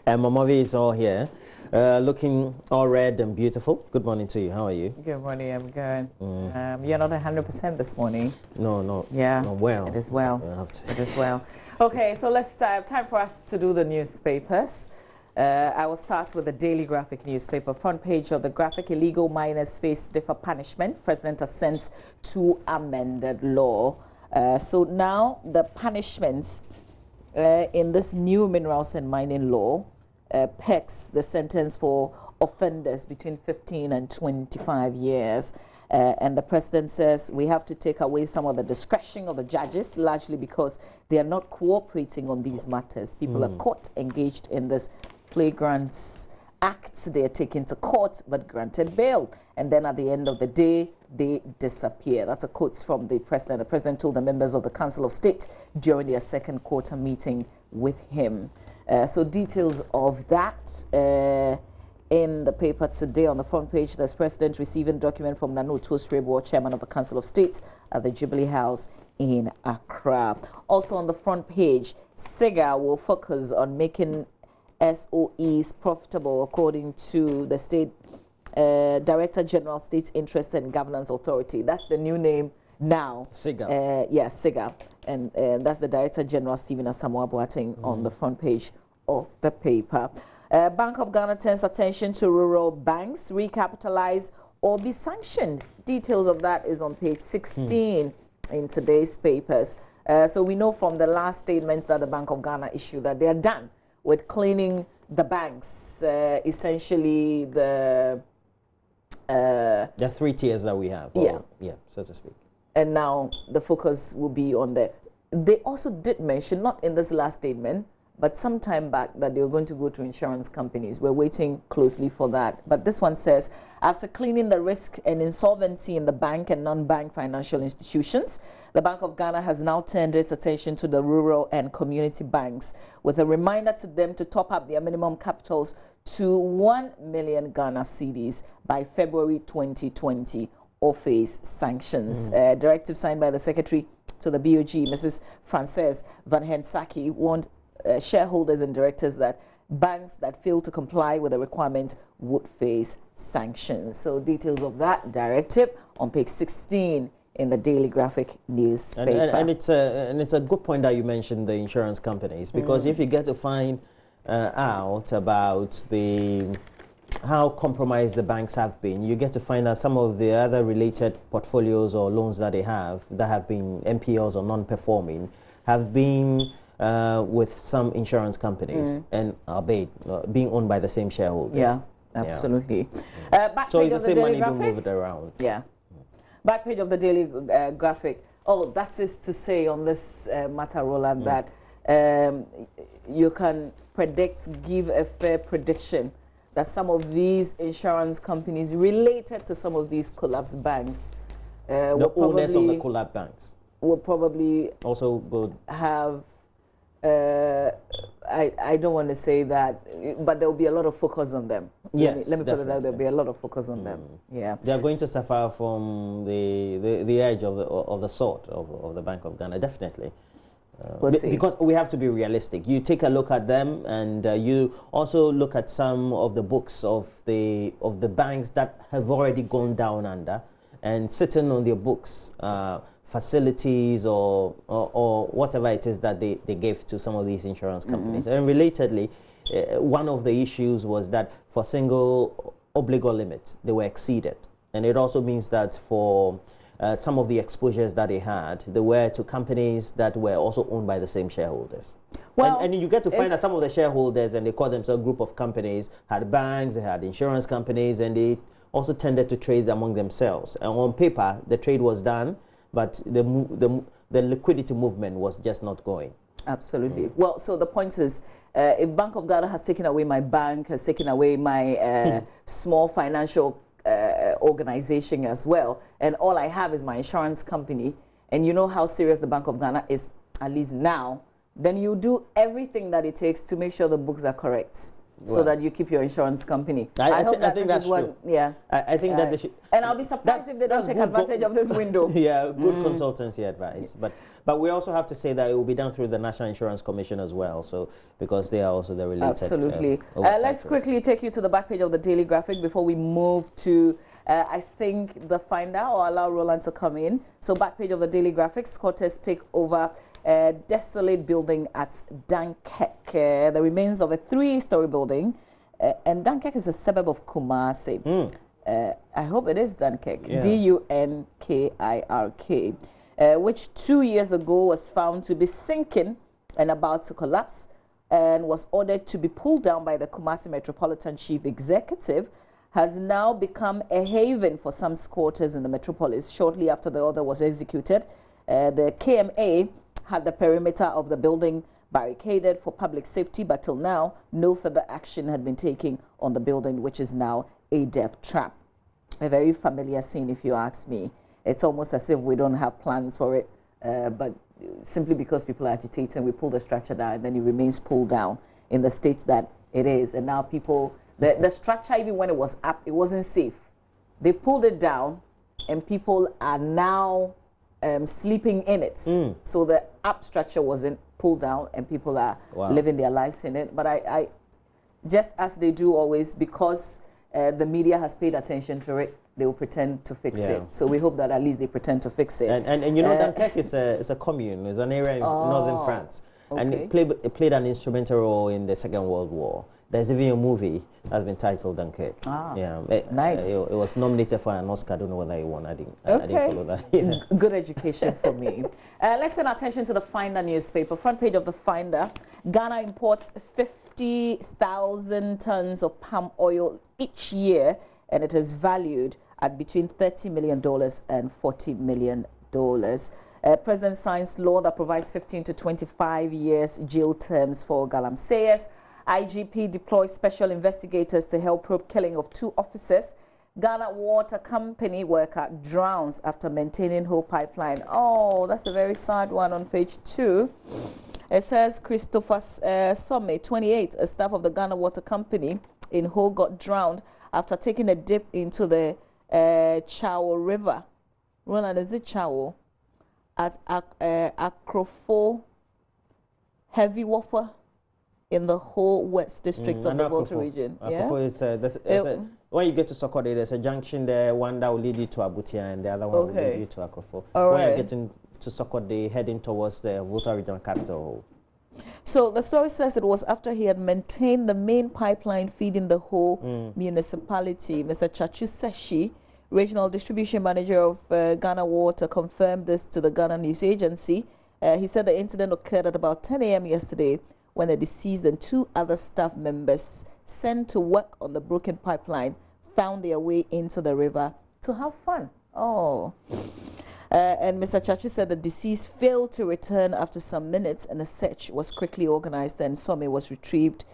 And Mama V is all here, looking all red and beautiful. Good morning to you. How are you? Good morning. I'm good. You're not 100% this morning. No. Yeah. Not well. It is well. I have to. It is well. Okay, so let's time for us to do the newspapers. I will start with the Daily Graphic newspaper. Front page of the Graphic: illegal miners face stiffer punishment. President assents to amended law. So now the punishments in this new minerals and mining law pegs the sentence for offenders between 15 and 25 years. And the president says we have to take away some of the discretion of the judges, largely because they are not cooperating on these matters. People are caught engaged in this flagrant acts. They are taken to court but granted bail. And then at the end of the day, they disappear. That's a quote from the president. The president told the members of the Council of State during their second quarter meeting with him. So details of that in the paper today. On the front page, there's president receiving document from Nano Tosrebo, chairman of the Council of State, at the Jubilee House in Accra. Also on the front page, SIGA will focus on making SOEs profitable, according to the State Director General, State Interest and Governance Authority. That's the new name now. SIGA. Yes, SIGA. And that's the Director General, Stephen Asamoah Boateng, on the front page of the paper. Bank of Ghana turns attention to rural banks, recapitalize or be sanctioned. Details of that is on page 16 in today's papers. So we know from the last statements that the Bank of Ghana issued that they are done with cleaning the banks, essentially the 3 tiers that we have. Yeah, so to speak. And now the focus will be on the. They also did mention, not in this last statement, but some time back, that they were going to go to insurance companies. We're waiting closely for that. But this one says, after cleaning the risk and insolvency in the bank and non-bank financial institutions, the Bank of Ghana has now turned its attention to the rural and community banks, with a reminder to them to top up their minimum capitals to 1 million Ghana cedis by February 2020 or face sanctions. Directive signed by the Secretary to the BOG, Mrs. Frances Van Hensaki, warned shareholders and directors that banks that fail to comply with the requirements would face sanctions. So details of that directive on page 16 in the Daily Graphic newspaper. And it's a good point that you mentioned the insurance companies, because if you get to find out about how compromised the banks have been, you get to find out some of the other related portfolios or loans that they have that have been NPLs or non-performing have been with some insurance companies and albeit being owned by the same shareholders. Yeah, absolutely. So it's the same money being moved around. Yeah. Back page of the Daily Graphic. Oh, that is to say on this matter, Roland, that you can give a fair prediction that some of these insurance companies related to some of these collapsed banks, the owners of the collapsed banks, will probably also have. I don't want to say that, but there will be a lot of focus on them. Yes, let me put it that there will be a lot of focus on them. Yeah, they are going to suffer from the edge of the sword of the Bank of Ghana, definitely. We'll see. Because we have to be realistic. You take a look at them, and you also look at some of the books of the banks that have already gone down under, and sitting on their books. Facilities or whatever it is that they gave to some of these insurance companies. And relatedly, one of the issues was that for single obligor limits, they were exceeded. And it also means that for some of the exposures that they had, they were to companies that were also owned by the same shareholders. Well, and you get to find that some of the shareholders, and they call themselves a group of companies, had banks, they had insurance companies, and they also tended to trade among themselves. And on paper, the trade was done, but the liquidity movement was just not going. Absolutely. Well, so the point is, if Bank of Ghana has taken away my bank, has taken away my small financial organization as well, and all I have is my insurance company, and you know how serious the Bank of Ghana is, at least now, then you do everything that it takes to make sure the books are correct. so that you keep your insurance company. I hope that this is what, yeah. I think that they should. And I'll be surprised if they don't take advantage of this window. Yeah, good consultancy advice. But we also have to say that it will be done through the National Insurance Commission as well. So because they are also the related. Absolutely. Let's quickly take you to the back page of the Daily Graphic before we move to. I think the Finder, or allow Roland to come in. So back page of the Daily Graphic, squatters take over a desolate building at Dunkirk. The remains of a 3-story building. And Dunkirk is a suburb of Kumasi. I hope it is Dunkirk. Yeah. Dunkirk. Which 2 years ago was found to be sinking and about to collapse, and was ordered to be pulled down by the Kumasi Metropolitan Chief Executive, has now become a haven for some squatters in the metropolis. Shortly after the order was executed, the KMA had the perimeter of the building barricaded for public safety, but till now, no further action had been taken on the building, which is now a death trap. A very familiar scene, if you ask me. It's almost as if we don't have plans for it, but simply because people are agitating, we pull the structure down, and then it remains pulled down in the state that it is. And now people... The structure, even when it was up, it wasn't safe. They pulled it down, and people are now sleeping in it. So the up structure wasn't pulled down, and people are living their lives in it. But I just as they do always, because the media has paid attention to it, they will pretend to fix it. So we hope that at least they pretend to fix it. And you know, Dunkirk is a commune. It's an area in northern France. Okay. And it played an instrumental role in the Second World War. There's even a movie that's been titled Dunkirk. Yeah, nice. It was nominated for an Oscar. I don't know whether it won. I didn't follow that. Yeah. Good education for me. Let's turn our attention to the Finder newspaper. Front page of the Finder. Ghana imports 50,000 tons of palm oil each year, and it is valued at between $30 million and $40 million. President signs law that provides 15 to 25 years jail terms for galamseyers. IGP deploys special investigators to help probe killing of 2 officers. Ghana Water Company worker drowns after maintaining Ho pipeline. Oh, that's a very sad one on page 2. It says Christopher Somme, 28, a staff of the Ghana Water Company in Ho, got drowned after taking a dip into the Chao River. Roland, is it Chao? At Akrofo Heavy Whopper in the whole West District of the Volta region. Akrofo is when you get to Sokode, there's a junction there, one that will lead you to Abutia, and the other one will lead you to Akrofo. When you're getting to Sokode, heading towards the Volta regional capital. So the story says it was after he had maintained the main pipeline feeding the whole municipality. Mr. Chachu Seshi, Regional Distribution Manager of Ghana Water, confirmed this to the Ghana News Agency. He said the incident occurred at about 10 a.m. yesterday when the deceased and 2 other staff members sent to work on the broken pipeline found their way into the river to have fun. Oh. And Mr. Chachi said the deceased failed to return after some minutes, and a search was quickly organized. Then Somme was retrieved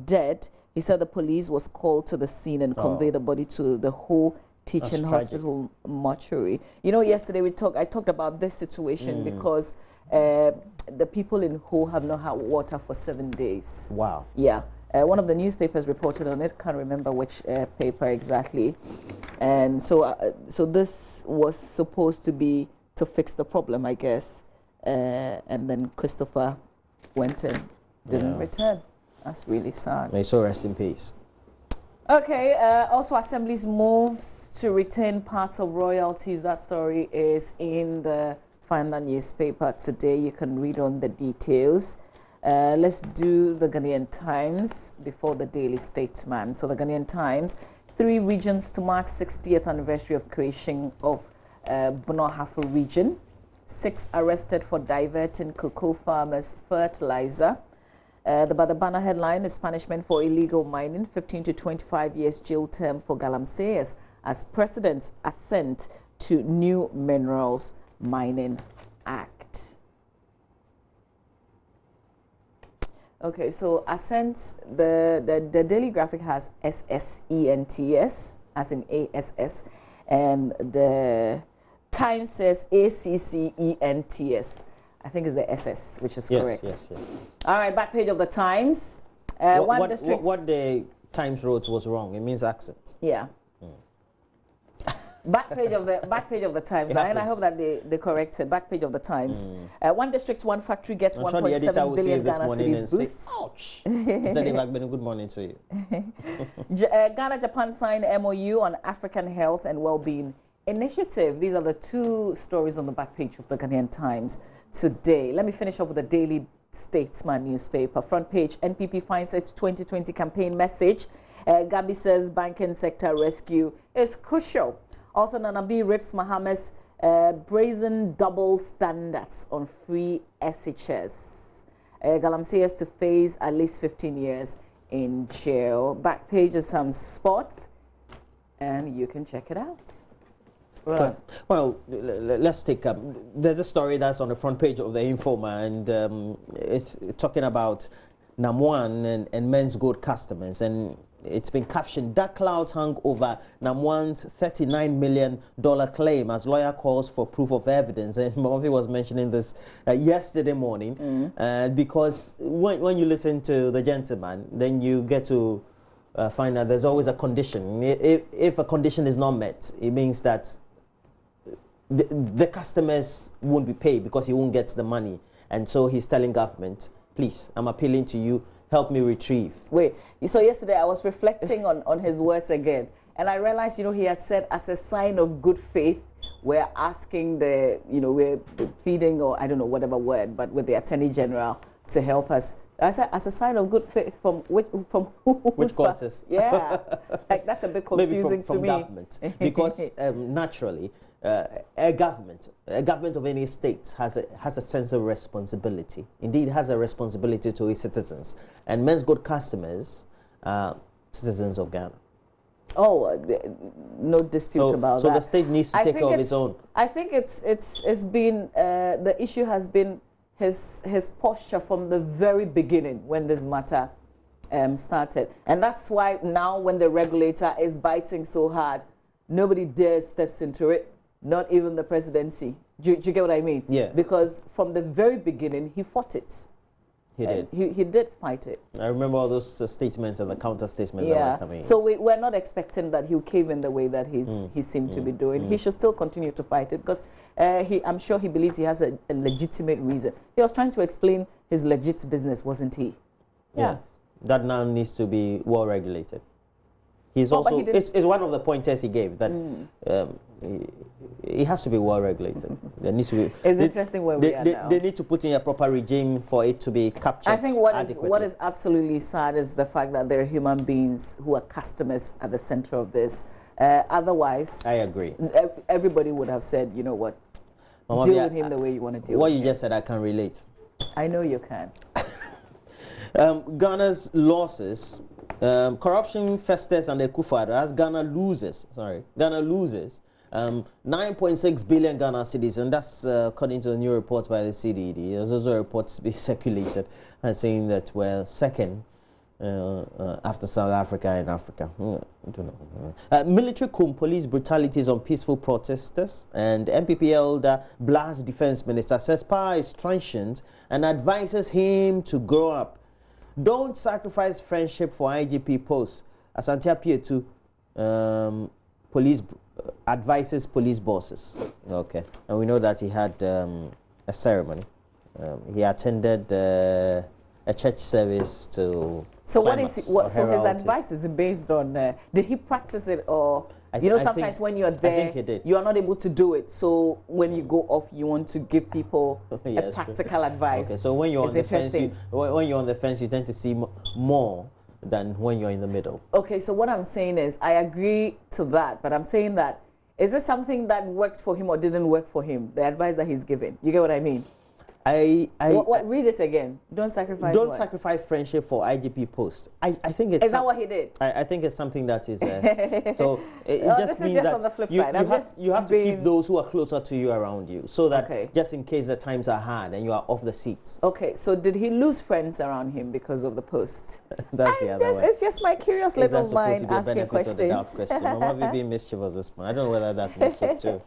dead. He said the police was called to the scene and conveyed the body to the whole teaching hospital mortuary. You know, yesterday I talked about this situation because the people in Ho have not had water for 7 days. Wow. Yeah. One of the newspapers reported on it. Can't remember which paper exactly. And so this was supposed to be to fix the problem, I guess. And then Christopher went and didn't return. That's really sad. May so rest in peace. Okay, also Assembly's moves to retain parts of royalties. That story is in the Finder newspaper today. You can read on the details. Let's do the Ghanaian Times before the Daily Statesman. So the Ghanaian Times, 3 regions to mark 60th anniversary of creation of Bonohafo region. 6 arrested for diverting cocoa farmers' fertilizer. The Badabana headline is punishment for illegal mining, 15 to 25 years jail term for galamseyers as presidents assent to new Minerals Mining Act. Okay, so Assents, the Daily Graphic has SSENTS, as in ASS, and the Times says ACCENTS. I think it's the SS, which is correct. Yes. All right, back page of the Times. What the Times wrote was wrong. It means accent. Yeah. Back page of the Times, and I hope that they corrected. Back page of the Times. One district, one factory gets 1.7 billion Ghana cedis boosts. Ouch! I said it been a good morning to you. Ghana Japan signed MOU on African health and well-being initiative. These are the two stories on the back page of the Ghanaian Times today. Let me finish off with the Daily Statesman newspaper. Front page: NPP finds its 2020 campaign message. Gabi says banking sector rescue is crucial. Also, Nanabi rips Mohammed's brazen double standards on free SHS. Galamsey is to face at least 15 years in jail. Back page is some sports, and you can check it out. Right. Well, let's take up. There's a story that's on the front page of the Informer, and it's talking about Namwan and Men's Gold customers, and it's been captioned, "Dark clouds hung over Namwan's $39 million claim as lawyer calls for proof of evidence." And Murphy was mentioning this yesterday morning, because when you listen to the gentleman, then you get to find out there's always a condition. If a condition is not met, it means that the customers won't be paid because he won't get the money. And so he's telling government, please, I'm appealing to you, help me retrieve. Wait, so yesterday I was reflecting on his words again, and I realized, he had said, as a sign of good faith, we're asking we're pleading, or I don't know, whatever word, but with the Attorney General to help us. I said, as a sign of good faith from which court is? Yeah, like that's a bit confusing from to me. Government, because naturally, a government of any state has a sense of responsibility. Indeed, has a responsibility to its citizens. And Men's Gold customers are citizens of Ghana. Oh, no dispute about that. So the state needs to take care of its own. I think it's been the issue has been his posture from the very beginning when this matter started, and that's why now when the regulator is biting so hard, nobody dares steps into it. Not even the presidency. Do you get what I mean? Yeah. Because from the very beginning, he fought it. He did. He did fight it. I remember all those statements and the counter statements that were coming. So we're not expecting that he'll cave in the way that he seemed to be doing. He should still continue to fight it because I'm sure he believes he has a legitimate reason. He was trying to explain his legit business, wasn't he? Yeah. That now needs to be well regulated. He's also, it's one of the pointers he gave that he has to be well regulated. There needs to be. It's interesting where we are now. They need to put in a proper regime for it to be captured. I think what is absolutely sad is the fact that there are human beings who are customers at the center of this. Otherwise, I agree. Everybody would have said, you know what, Mama, deal with him the way you want to deal with him. What you just said, I can relate. I know you can. Ghana's losses. Corruption festers under Akufo-Addo as Ghana loses 9.6 billion Ghana cedis, and that's according to the new reports by the CDD. There's also reports being circulated and saying that we're second after South Africa in Africa. I don't know. Military coup, police brutalities on peaceful protesters, and MPP elder blasts defense minister, says power is transient and advises him to grow up. Don't sacrifice friendship for IGP posts. Asante Apietu advises police bosses. Okay, and we know that he had a ceremony. He attended a church service to. So what is so his advice is based on? Did he practice it, or sometimes when you're there, you are not able to do it. So when you go off, you want to give people a practical advice. Okay, so when you're on the fence, when you're on the fence, you tend to see more than when you're in the middle. Okay, so what I'm saying is, I agree to that, but I'm saying that is this something that worked for him or didn't work for him? The advice that he's giving. You get what I mean? Read it again. Don't sacrifice. Don't sacrifice friendship for IGP posts. I think it's. Is that what he did? I think it's something that is. So it just means that on the flip side. You have to keep those who are closer to you around you, so that just in case the times are hard and you are off the seats. Okay. So did he lose friends around him because of the post? That's the other one. It's just my curious little mind asking questions. I'm not being mischievous this one. I don't know whether that's mischief too.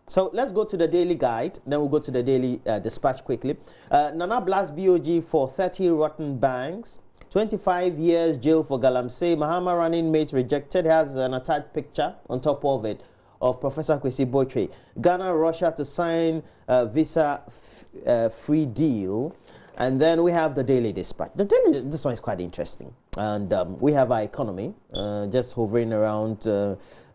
So let's go to the Daily Guide, then we'll go to the Daily Dispatch quickly. Nana blasts BOG for 30 rotten banks, 25 years jail for Galamsey. Mahama running mate rejected. Has an attached picture on top of it of Professor Kwesi Botwe. Ghana, Russia to sign visa-free deal. And then we have the Daily Dispatch. This one is quite interesting. And we have our economy just hovering around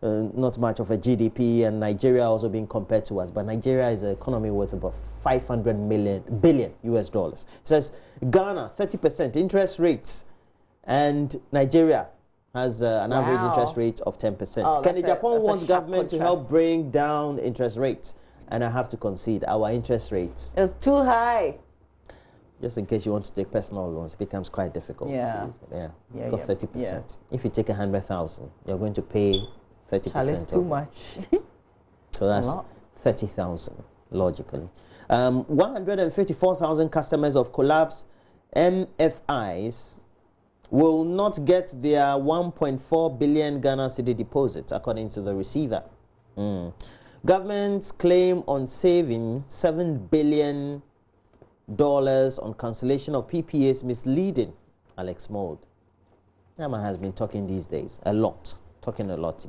not much of a GDP, and Nigeria also being compared to us. But Nigeria is an economy worth about 500 billion US dollars. It says Ghana 30% interest rates, and Nigeria has an average interest rate of 10%. Oh, Can Japan wants government to help bring down interest rates? And I have to concede, our interest rates. It's too high. Just in case you want to take personal loans, it becomes quite difficult. Yeah. Got 30%. Yeah. If you take 100,000, you're going to pay 30%. That's too much. So that's 30,000, logically. 154,000 customers of collapsed MFIs will not get their 1.4 billion Ghana cedi deposit, according to the receiver. Government's claim on saving $7 billion on cancellation of PPAs misleading. Alex Mould. Nama has been talking these days a lot,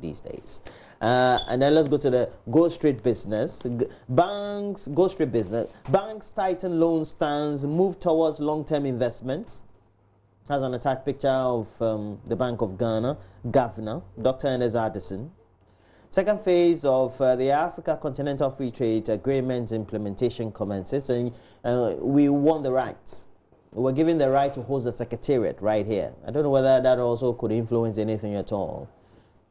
these days. And then let's go to the Go Street business. Banks tighten loan stance, move towards long-term investments. Has an attached picture of the Bank of Ghana governor, Dr. Ernest Addison. Second phase of the Africa Continental Free Trade Agreement implementation commences, and we won the right. We were given the right to host the secretariat right here. I don't know whether that also could influence anything at all.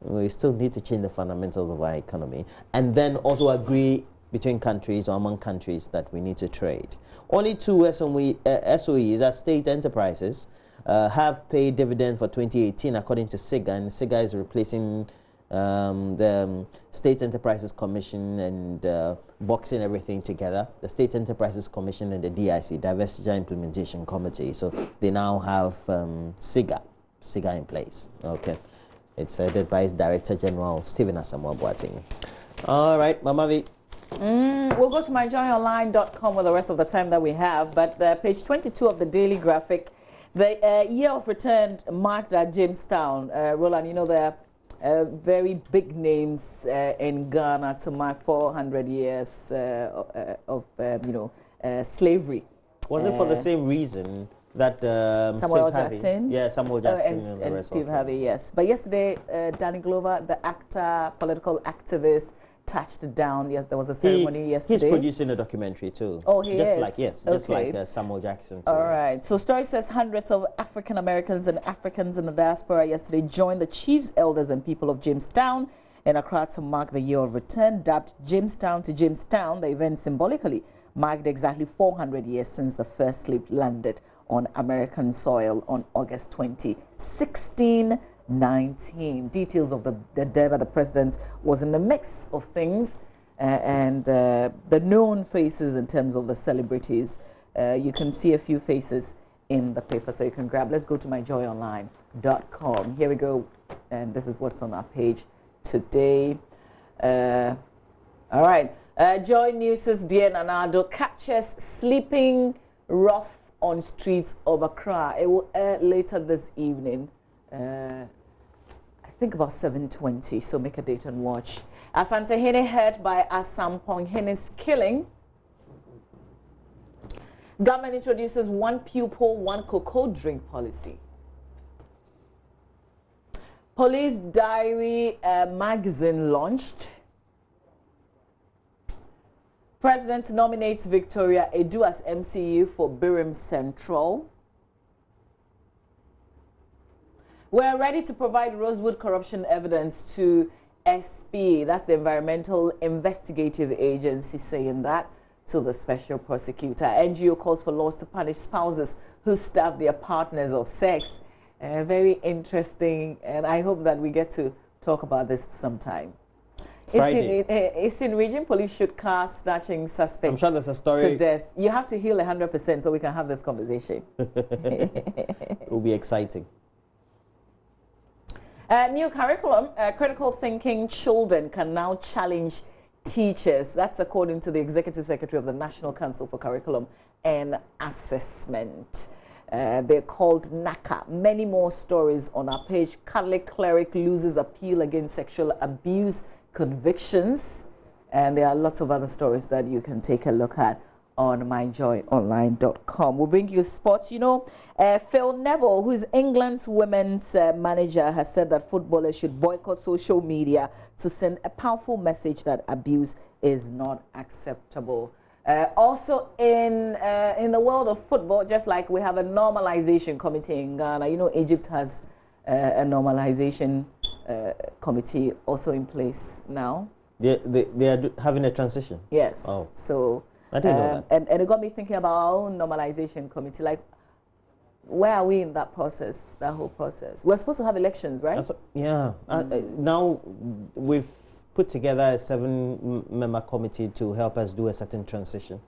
We still need to change the fundamentals of our economy, and then also agree between countries or among countries that we need to trade. Only two SOEs, as state enterprises, have paid dividends for 2018, according to SIGA, and SIGA is replacing the State Enterprises Commission and boxing everything together. The State Enterprises Commission and the DIC, Divestiture Implementation Committee. So they now have SIGA in place. Okay. It's headed by its Director General, Stephen Asamoah Boateng. All right, Mama V. We'll go to myjoyonline.com with the rest of the time that we have. But page 22 of the Daily Graphic, the year of return marked at Jamestown. Roland, you know, there are very big names in Ghana to mark 400 years of slavery. Was it for the same reason that Samuel Jackson? Yeah, Samuel Jackson and Steve Harvey, yes. But yesterday, Danny Glover, the actor, political activist, touched down. Yes, there was a ceremony yesterday. He's producing a documentary too. Oh, he is? Just like Samuel Jackson too. All right. So story says hundreds of African Americans and Africans in the diaspora yesterday joined the chiefs, elders and people of Jamestown in Accra to mark the year of return. Dubbed Jamestown to Jamestown, the event symbolically marked exactly 400 years since the first slave landed on American soil on August 20, 1619. Details of the day that the president was in the mix of things and the known faces in terms of the celebrities. You can see a few faces in the paper, so you can grab. Let's go to myjoyonline.com. Here we go, and this is what's on our page today. All right. Joy News' Dear Nanado captures sleeping rough on streets of Accra. It will air later this evening. I think about 7:20, so make a date and watch. Asante Hene hurt by Asampong Hene's killing. Government introduces one pupil, one cocoa drink policy. Police Diary magazine launched. President nominates Victoria Edu as MCU for Birim Central. We're ready to provide Rosewood corruption evidence to SP. That's the Environmental Investigative Agency saying that to the special prosecutor. NGO calls for laws to punish spouses who stab their partners of sex. Very interesting, and I hope that we get to talk about this sometime. Eastern Region Police shoot car snatching suspect. I'm sure there's a story to death. You have to heal 100% so we can have this conversation. It will be exciting. New curriculum, critical thinking children can now challenge teachers. That's according to the Executive Secretary of the National Council for Curriculum and Assessment. They're called NACA. Many more stories on our page. Catholic cleric loses appeal against sexual abuse convictions. And there are lots of other stories that you can take a look at on myjoyonline.com. We'll bring you sports. You know, Phil Neville, who is England's women's manager, has said that footballers should boycott social media to send a powerful message that abuse is not acceptable. Also in the world of football, just like we have a normalization committee in Ghana, you know, Egypt has a normalization committee also in place now. They are having a transition? Yes. Oh. So, I didn't know that. And it got me thinking about our own normalization committee. Like, where are we in that process, that whole process? We're supposed to have elections, right? Yeah. Now we've put together a 7-member committee to help us do a certain transition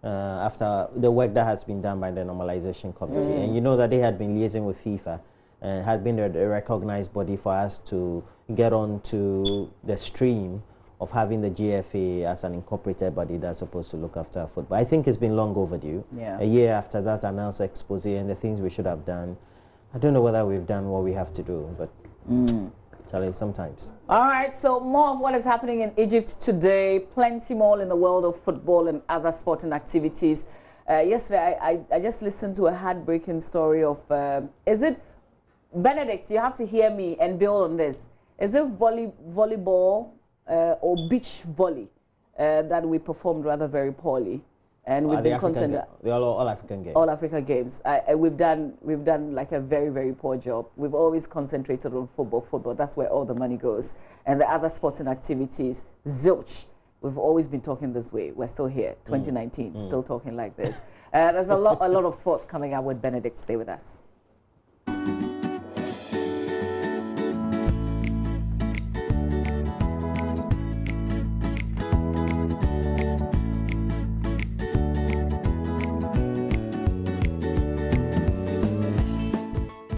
after the work that has been done by the normalization committee. And you know that they had been liaising with FIFA and had been a recognized body for us to get on to the stream of having the GFA as an incorporated body that's supposed to look after football. I think it's been long overdue. Yeah. A year after that announced expose and the things we should have done. I don't know whether we've done what we have to do, but Charlie, sometimes. All right, so more of what is happening in Egypt today, plenty more in the world of football and other sporting activities. Yesterday, I just listened to a heartbreaking story of, is it, Benedict, you have to hear me and build on this. Is it volleyball or beach volley that we performed rather very poorly? And we've been concentrated. They're all African games. All Africa games. We've done like a very, very poor job. We've always concentrated on football. That's where all the money goes. And the other sporting activities, zilch. We've always been talking this way. We're still here, 2019, still talking like this. There's a lot of sports coming up with Benedict. Stay with us.